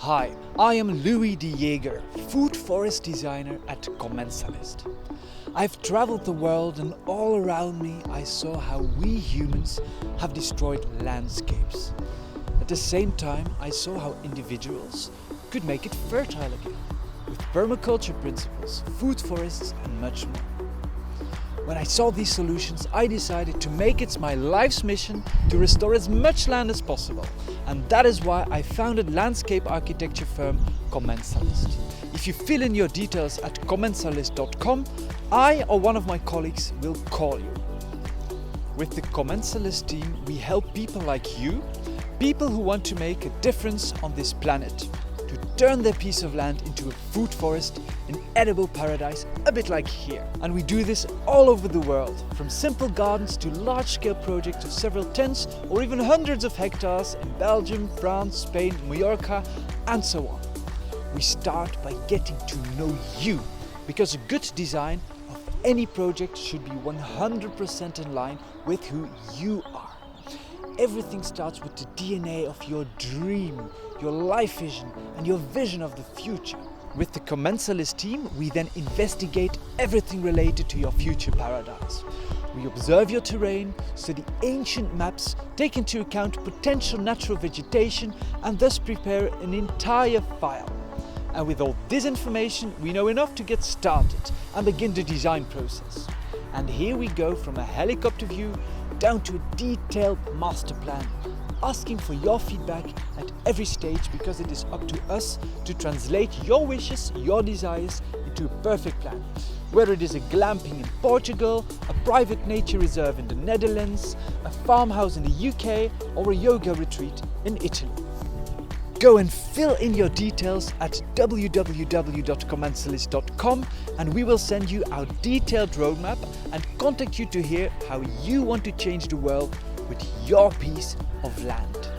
Hi, I am Louis de Jager, food forest designer at Commensalist. I've traveled the world and all around me I saw how we humans have destroyed landscapes. At the same time, I saw how individuals could make it fertile again, with permaculture principles, food forests and much more. When I saw these solutions, I decided to make it my life's mission to restore as much land as possible. And that is why I founded landscape architecture firm Commensalist. If you fill in your details at commensalist.com, I or one of my colleagues will call you. With the Commensalist team, we help people like you, people who want to make a difference on this planet, to turn their piece of land into a food forest, an edible paradise, a bit like here. And we do this all over the world, from simple gardens to large-scale projects of several tens or even hundreds of hectares in Belgium, France, Spain, Mallorca, and so on. We start by getting to know you, because a good design of any project should be 100% in line with who you are. Everything starts with the DNA of your dream, your life vision and your vision of the future. With the Commensalist team, we then investigate everything related to your future paradise. We observe your terrain, study ancient maps, take into account potential natural vegetation and thus prepare an entire file. And with all this information, we know enough to get started and begin the design process. And here we go from a helicopter view down to a detailed master plan, asking for your feedback at every stage, because it is up to us to translate your wishes, your desires into a perfect plan. Whether it is a glamping in Portugal, a private nature reserve in the Netherlands, a farmhouse in the UK or a yoga retreat in Italy. Go and fill in your details at www.commensalist.com and we will send you our detailed roadmap and contact you to hear how you want to change the world with your piece of land.